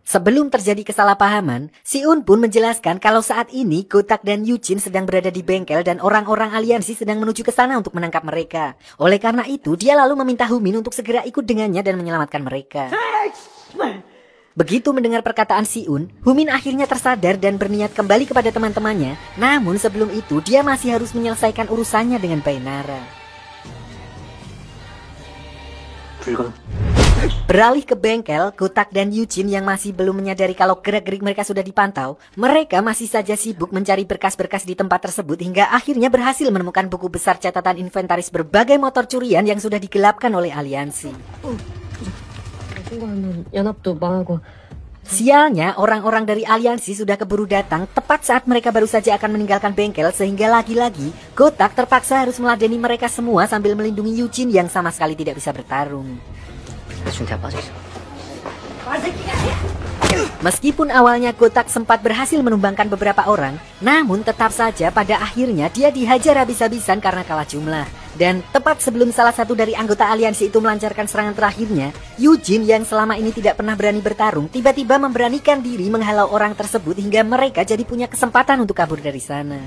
Sebelum terjadi kesalahpahaman, Si-un pun menjelaskan kalau saat ini Gotak dan Yujin sedang berada di bengkel dan orang-orang aliansi sedang menuju ke sana untuk menangkap mereka. Oleh karena itu, dia lalu meminta Humin untuk segera ikut dengannya dan menyelamatkan mereka. Begitu mendengar perkataan Si-un, Humin akhirnya tersadar dan berniat kembali kepada teman-temannya. Namun sebelum itu, dia masih harus menyelesaikan urusannya dengan Baenara. 불가. Beralih ke bengkel, Gotak dan Yujin yang masih belum menyadari kalau gerak-gerik mereka sudah dipantau, mereka masih saja sibuk mencari berkas-berkas di tempat tersebut hingga akhirnya berhasil menemukan buku besar catatan inventaris berbagai motor curian yang sudah digelapkan oleh aliansi. 신고하면 연합도 망하고. Sialnya, orang-orang dari aliansi sudah keburu datang tepat saat mereka baru saja akan meninggalkan bengkel sehingga lagi-lagi Gotak terpaksa harus meladeni mereka semua sambil melindungi Yujin yang sama sekali tidak bisa bertarung. 준태가 빠져있어. Meskipun awalnya Gotak sempat berhasil menumbangkan beberapa orang, namun tetap saja pada akhirnya dia dihajar habis-habisan karena kalah jumlah. Dan tepat sebelum salah satu dari anggota aliansi itu melancarkan serangan terakhirnya, Yujin yang selama ini tidak pernah berani bertarung tiba-tiba memberanikan diri menghalau orang tersebut hingga mereka jadi punya kesempatan untuk kabur dari sana.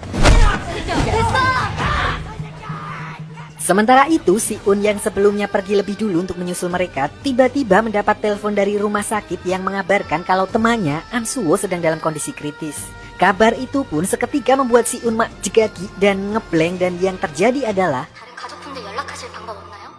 Sementara itu, Si-un yang sebelumnya pergi lebih dulu untuk menyusul mereka, tiba-tiba mendapat telepon dari rumah sakit yang mengabarkan kalau temannya, An-suo, sedang dalam kondisi kritis. Kabar itu pun seketika membuat Si-un mak jegagi dan ngeblank dan yang terjadi adalah 다른 가족분들 연락하실 방법 없나요?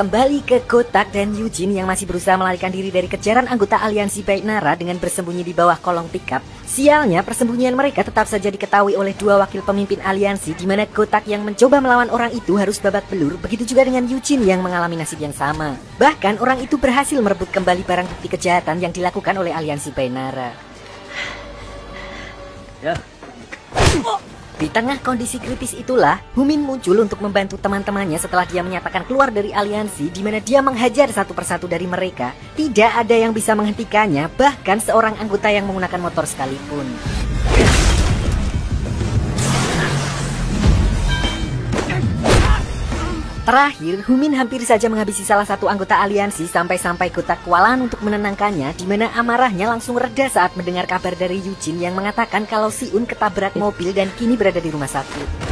kembali ke Gotak dan Yujin yang masih berusaha melarikan diri dari kejaran anggota aliansi Baenara dengan bersembunyi di bawah kolong pickup. Sialnya, persembunyian mereka tetap saja diketahui oleh dua wakil pemimpin aliansi di mana Gotak yang mencoba melawan orang itu harus babak belur, begitu juga dengan Yujin yang mengalami nasib yang sama. Bahkan orang itu berhasil merebut kembali barang bukti kejahatan yang dilakukan oleh aliansi Baenara. Ya. Di tengah kondisi kritis itulah, Humin muncul untuk membantu teman-temannya setelah dia menyatakan keluar dari aliansi di mana dia menghajar satu persatu dari mereka. Tidak ada yang bisa menghentikannya, bahkan seorang anggota yang menggunakan motor sekalipun. Terakhir, Humin hampir saja menghabisi salah satu anggota aliansi sampai-sampai Gotak kewalahan untuk menenangkannya, di mana amarahnya langsung reda saat mendengar kabar dari Yujin yang mengatakan kalau Si-un ketabrak mobil dan kini berada di rumah sakit.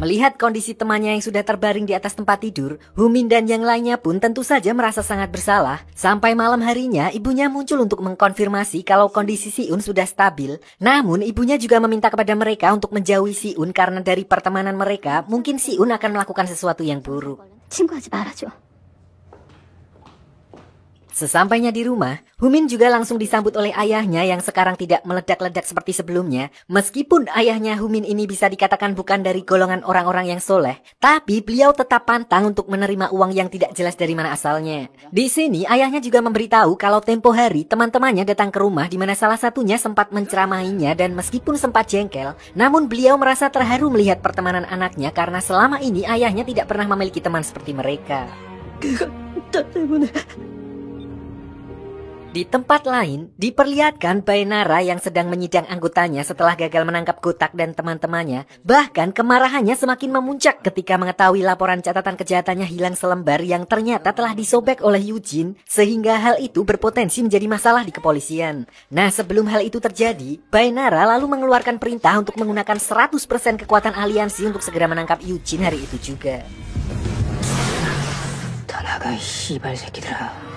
Melihat kondisi temannya yang sudah terbaring di atas tempat tidur, Humin dan yang lainnya pun tentu saja merasa sangat bersalah. Sampai malam harinya, ibunya muncul untuk mengkonfirmasi kalau kondisi Si-un sudah stabil. Namun, ibunya juga meminta kepada mereka untuk menjauhi Si-un karena dari pertemanan mereka, mungkin Si-un akan melakukan sesuatu yang buruk. 친구하지 말아줘. Sesampainya di rumah, Humin juga langsung disambut oleh ayahnya yang sekarang tidak meledak-ledak seperti sebelumnya. Meskipun ayahnya Humin ini bisa dikatakan bukan dari golongan orang-orang yang soleh, tapi beliau tetap pantang untuk menerima uang yang tidak jelas dari mana asalnya. Di sini ayahnya juga memberitahu kalau tempo hari teman-temannya datang ke rumah di mana salah satunya sempat menceramahinya dan meskipun sempat jengkel, namun beliau merasa terharu melihat pertemanan anaknya karena selama ini ayahnya tidak pernah memiliki teman seperti mereka. Di tempat lain, diperlihatkan Bainara yang sedang menyidang anggotanya setelah gagal menangkap Gotak dan teman-temannya. Bahkan kemarahannya semakin memuncak ketika mengetahui laporan catatan kejahatannya hilang selembar yang ternyata telah disobek oleh Eugene, sehingga hal itu berpotensi menjadi masalah di kepolisian. Nah, sebelum hal itu terjadi, Bainara lalu mengeluarkan perintah untuk menggunakan 100% kekuatan aliansi untuk segera menangkap Eugene hari itu juga. 다나가 씨발 새끼들아.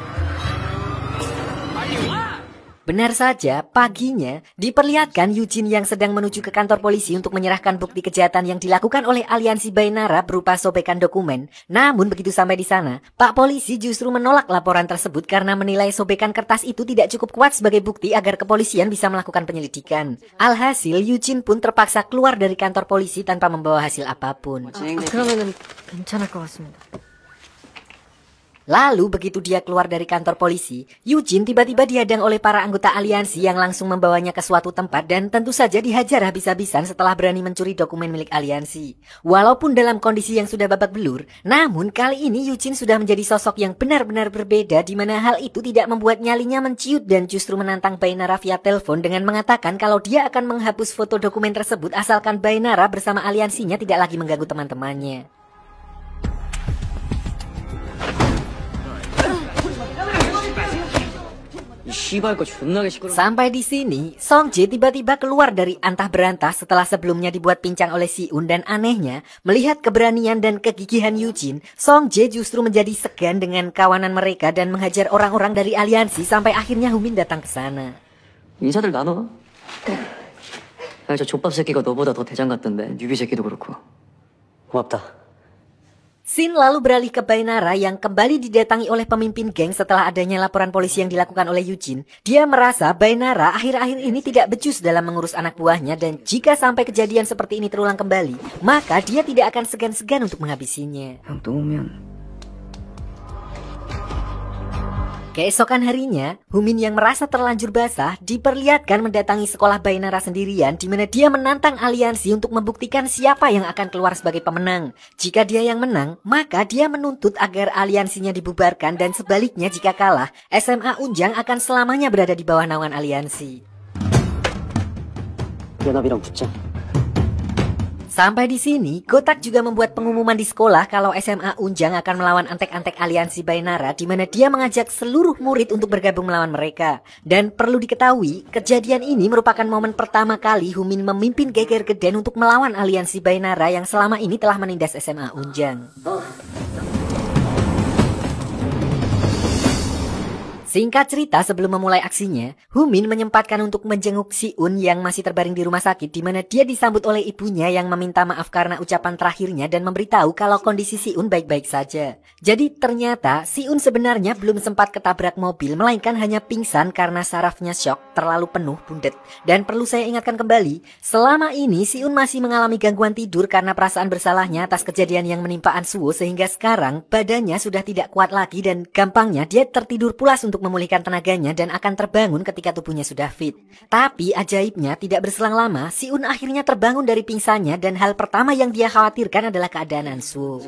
Benar saja, paginya diperlihatkan Eugene yang sedang menuju ke kantor polisi untuk menyerahkan bukti kejahatan yang dilakukan oleh aliansi Bainara berupa sobekan dokumen. Namun begitu sampai di sana, Pak Polisi justru menolak laporan tersebut karena menilai sobekan kertas itu tidak cukup kuat sebagai bukti agar kepolisian bisa melakukan penyelidikan. Alhasil, Eugene pun terpaksa keluar dari kantor polisi tanpa membawa hasil apapun. 그러면은 괜찮을 것 같습니다. Lalu begitu dia keluar dari kantor polisi, Eugene tiba-tiba dihadang oleh para anggota aliansi yang langsung membawanya ke suatu tempat dan tentu saja dihajar habis-habisan setelah berani mencuri dokumen milik aliansi. Walaupun dalam kondisi yang sudah babak belur, namun kali ini Eugene sudah menjadi sosok yang benar-benar berbeda di mana hal itu tidak membuat nyalinya menciut dan justru menantang Bainara via telepon dengan mengatakan kalau dia akan menghapus foto dokumen tersebut asalkan Bainara bersama aliansinya tidak lagi mengganggu teman-temannya. Sampai di sini, Song Jae tiba-tiba keluar dari antah berantah setelah sebelumnya dibuat pincang oleh Si-un dan anehnya, melihat keberanian dan kegigihan Eugene, Song Jae justru menjadi segan dengan kawanan mereka dan menghajar orang-orang dari aliansi sampai akhirnya Humin datang ke sana. 인사들 나눠. 저 족밥 새끼가 너보다 더 대장 같던데. 뉴비 새끼도 그렇고. 고맙다. Scene lalu beralih ke Bainara yang kembali didatangi oleh pemimpin geng setelah adanya laporan polisi yang dilakukan oleh Eugene. Dia merasa Bainara akhir-akhir ini tidak becus dalam mengurus anak buahnya dan jika sampai kejadian seperti ini terulang kembali, maka dia tidak akan segan-segan untuk menghabisinya. Keesokan harinya, Humin yang merasa terlanjur basah diperlihatkan mendatangi sekolah Bainara sendirian di mana dia menantang aliansi untuk membuktikan siapa yang akan keluar sebagai pemenang. Jika dia yang menang, maka dia menuntut agar aliansinya dibubarkan dan sebaliknya jika kalah, SMA Unjang akan selamanya berada di bawah naungan aliansi. 연합이랑 붙자. Sampai di sini, Gotak juga membuat pengumuman di sekolah kalau SMA Unjang akan melawan antek-antek aliansi Bainara di mana dia mengajak seluruh murid untuk bergabung melawan mereka. Dan perlu diketahui, kejadian ini merupakan momen pertama kali Humin memimpin Geger Geden untuk melawan aliansi Bainara yang selama ini telah menindas SMA Unjang. Singkat cerita, sebelum memulai aksinya, Humin menyempatkan untuk menjenguk Si-un yang masih terbaring di rumah sakit di mana dia disambut oleh ibunya yang meminta maaf karena ucapan terakhirnya dan memberitahu kalau kondisi Si-un baik-baik saja. Jadi ternyata Si-un sebenarnya belum sempat ketabrak mobil melainkan hanya pingsan karena sarafnya syok terlalu penuh bundet. Dan perlu saya ingatkan kembali, selama ini Si-un masih mengalami gangguan tidur karena perasaan bersalahnya atas kejadian yang menimpa Ansuo sehingga sekarang badannya sudah tidak kuat lagi dan gampangnya dia tertidur pulas untuk memulihkan tenaganya dan akan terbangun ketika tubuhnya sudah fit. Tapi ajaibnya tidak berselang lama, Si-un akhirnya terbangun dari pingsannya dan hal pertama yang dia khawatirkan adalah keadaan Ansuo.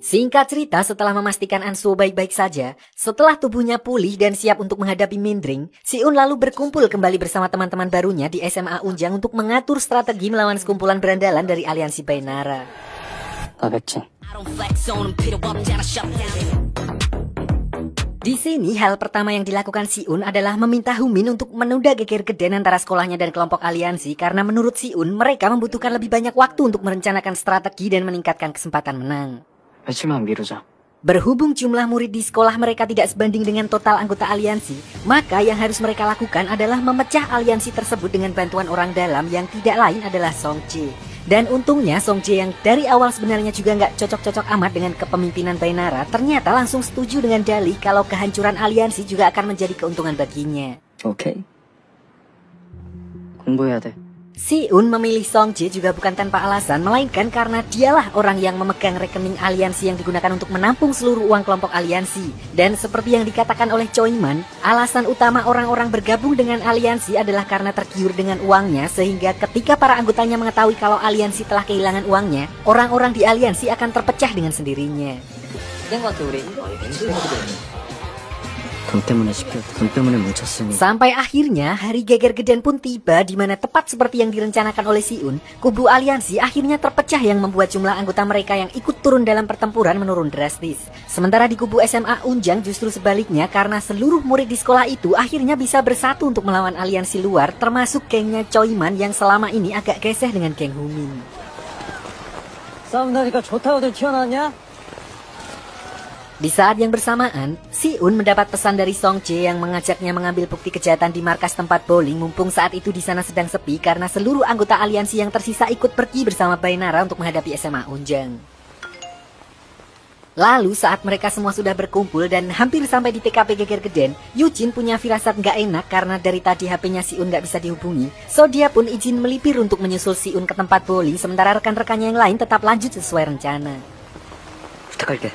Singkat cerita, setelah memastikan Ansuo baik-baik saja, setelah tubuhnya pulih dan siap untuk menghadapi Mindring, Si-un lalu berkumpul kembali bersama teman-teman barunya di SMA Unjang untuk mengatur strategi melawan sekumpulan berandalan dari aliansi Bainara. Di sini hal pertama yang dilakukan Si-un adalah meminta Humin untuk menunda Geger Geden antara sekolahnya dan kelompok aliansi karena menurut Si-un mereka membutuhkan lebih banyak waktu untuk merencanakan strategi dan meningkatkan kesempatan menang. Berhubung jumlah murid di sekolah mereka tidak sebanding dengan total anggota aliansi, maka yang harus mereka lakukan adalah memecah aliansi tersebut dengan bantuan orang dalam yang tidak lain adalah Song Jae. Dan untungnya Song Jae yang dari awal sebenarnya juga nggak cocok-cocok amat dengan kepemimpinan Bainara ternyata langsung setuju dengan dalih kalau kehancuran aliansi juga akan menjadi keuntungan baginya. 오케이. 공부해야 돼. Si-un memilih Song Jae juga bukan tanpa alasan, melainkan karena dialah orang yang memegang rekening aliansi yang digunakan untuk menampung seluruh uang kelompok aliansi. Dan seperti yang dikatakan oleh Choi Man, alasan utama orang-orang bergabung dengan aliansi adalah karena tergiur dengan uangnya, sehingga ketika para anggotanya mengetahui kalau aliansi telah kehilangan uangnya, orang-orang di aliansi akan terpecah dengan sendirinya. 돈 때문에 뭉쳤으니. Sampai akhirnya hari geger geden pun tiba, di mana tepat seperti yang direncanakan oleh Siun, kubu aliansi akhirnya terpecah yang membuat jumlah anggota mereka yang ikut turun dalam pertempuran menurun drastis. Sementara di kubu SMA Unjang justru sebaliknya, karena seluruh murid di sekolah itu akhirnya bisa bersatu untuk melawan aliansi luar, termasuk gengnya Choiman yang selama ini agak geseh dengan geng Humin. 싸운다니까 좋다고들 튀어나왔냐? Di saat yang bersamaan, Siun mendapat pesan dari Song Jae yang mengajaknya mengambil bukti kejahatan di markas tempat bowling, mumpung saat itu di sana sedang sepi karena seluruh anggota aliansi yang tersisa ikut pergi bersama Bainara untuk menghadapi SMA Unjang. Lalu saat mereka semua sudah berkumpul dan hampir sampai di TKP Geger Geden, Yujin punya firasat nggak enak karena dari tadi HP-nya Siun nggak bisa dihubungi. So dia pun izin melipir untuk menyusul Siun ke tempat bowling, sementara rekan-rekannya yang lain tetap lanjut sesuai rencana. 부탁할게.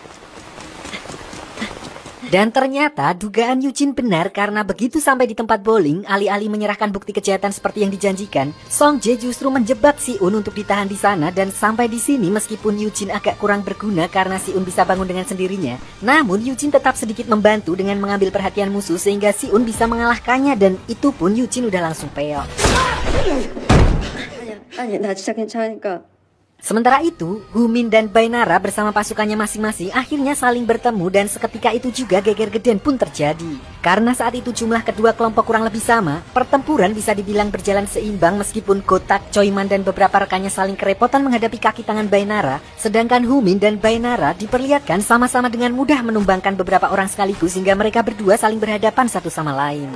Dan ternyata dugaan Yujin benar karena begitu sampai di tempat bowling, alih-alih menyerahkan bukti kejahatan seperti yang dijanjikan, Song Jae justru menjebak Siun untuk ditahan di sana. Dan sampai di sini meskipun Yujin agak kurang berguna karena Siun bisa bangun dengan sendirinya, namun Yujin tetap sedikit membantu dengan mengambil perhatian musuh sehingga Siun bisa mengalahkannya, dan itu pun Yujin udah langsung peok. 아니, 나 진짜 괜찮으니까. Sementara itu, Humin dan Bainara bersama pasukannya masing-masing akhirnya saling bertemu dan seketika itu juga geger geden pun terjadi. Karena saat itu jumlah kedua kelompok kurang lebih sama, pertempuran bisa dibilang berjalan seimbang meskipun Gotak, Choiman dan beberapa rekannya saling kerepotan menghadapi kaki tangan Bainara, sedangkan Humin dan Bainara diperlihatkan sama-sama dengan mudah menumbangkan beberapa orang sekaligus hingga mereka berdua saling berhadapan satu sama lain.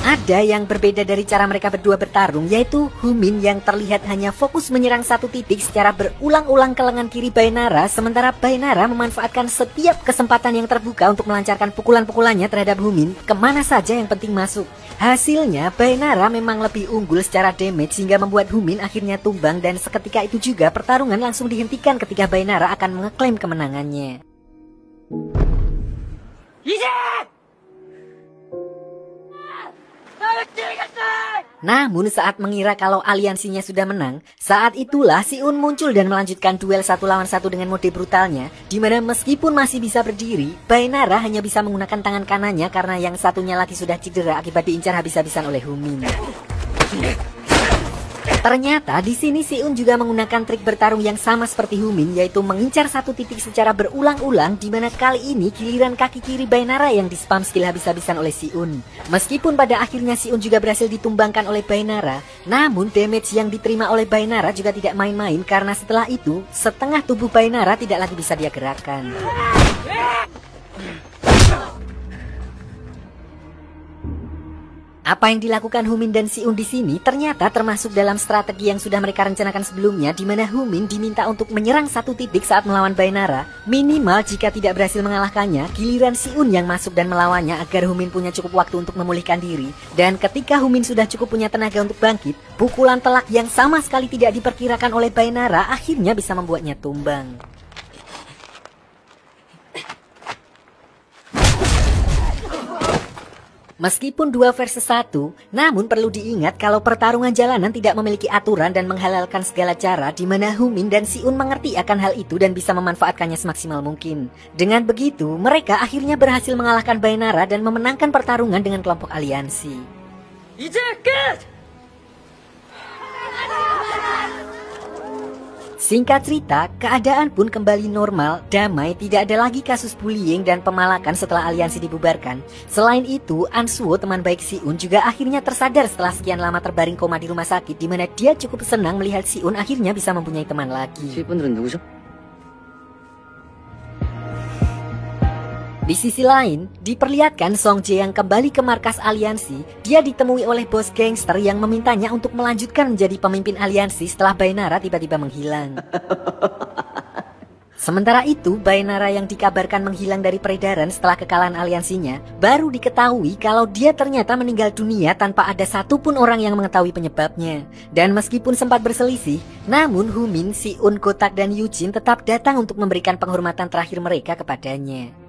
Ada yang berbeda dari cara mereka berdua bertarung, yaitu Humin yang terlihat hanya fokus menyerang satu titik secara berulang-ulang ke lengan kiri Bainara, sementara Bainara memanfaatkan setiap kesempatan yang terbuka untuk melancarkan pukulan-pukulannya terhadap Humin kemana saja yang penting masuk. Hasilnya Bainara memang lebih unggul secara damage sehingga membuat Humin akhirnya tumbang, dan seketika itu juga pertarungan langsung dihentikan ketika Bainara akan mengeklaim kemenangannya. Namun saat mengira kalau aliansinya sudah menang, saat itulah Siun muncul dan melanjutkan duel 1 lawan 1 dengan mode brutalnya, di mana meskipun masih bisa berdiri, Bainara hanya bisa menggunakan tangan kanannya karena yang satunya lagi sudah cedera akibat diincar habis-habisan oleh Humin. Ternyata di sini Siun juga menggunakan trik bertarung yang sama seperti Humin, yaitu mengincar satu titik secara berulang-ulang, di mana kali ini giliran kaki kiri Bainara yang di-spam skill habis-habisan oleh Siun. Meskipun pada akhirnya Siun juga berhasil ditumbangkan oleh Bainara, namun damage yang diterima oleh Bainara juga tidak main-main karena setelah itu setengah tubuh Bainara tidak lagi bisa dia gerakkan. Apa yang dilakukan Humin dan Siun di sini ternyata termasuk dalam strategi yang sudah mereka rencanakan sebelumnya, di mana Humin diminta untuk menyerang satu titik saat melawan Bainara. Minimal jika tidak berhasil mengalahkannya, giliran Siun yang masuk dan melawannya agar Humin punya cukup waktu untuk memulihkan diri. Dan ketika Humin sudah cukup punya tenaga untuk bangkit, pukulan telak yang sama sekali tidak diperkirakan oleh Bainara akhirnya bisa membuatnya tumbang. Meskipun 2 versus 1, namun perlu diingat kalau pertarungan jalanan tidak memiliki aturan dan menghalalkan segala cara, di mana Humin dan Siun mengerti akan hal itu dan bisa memanfaatkannya semaksimal mungkin. Dengan begitu, mereka akhirnya berhasil mengalahkan Bainara dan memenangkan pertarungan dengan kelompok aliansi. Singkat cerita, keadaan pun kembali normal, damai, tidak ada lagi kasus bullying dan pemalakan setelah aliansi dibubarkan. Selain itu, Ansuo, teman baik Siun, juga akhirnya tersadar setelah sekian lama terbaring koma di rumah sakit, di mana dia cukup senang melihat Siun akhirnya bisa mempunyai teman lagi. 이분들은 누구죠? Di sisi lain, diperlihatkan Song Jae yang kembali ke markas aliansi. Dia ditemui oleh bos gangster yang memintanya untuk melanjutkan menjadi pemimpin aliansi setelah Bainara tiba-tiba menghilang. Sementara itu, Bainara yang dikabarkan menghilang dari peredaran setelah kekalahan aliansinya, baru diketahui kalau dia ternyata meninggal dunia tanpa ada satupun orang yang mengetahui penyebabnya. Dan meskipun sempat berselisih, namun Humin, Siun, Gotak, dan Yujin tetap datang untuk memberikan penghormatan terakhir mereka kepadanya.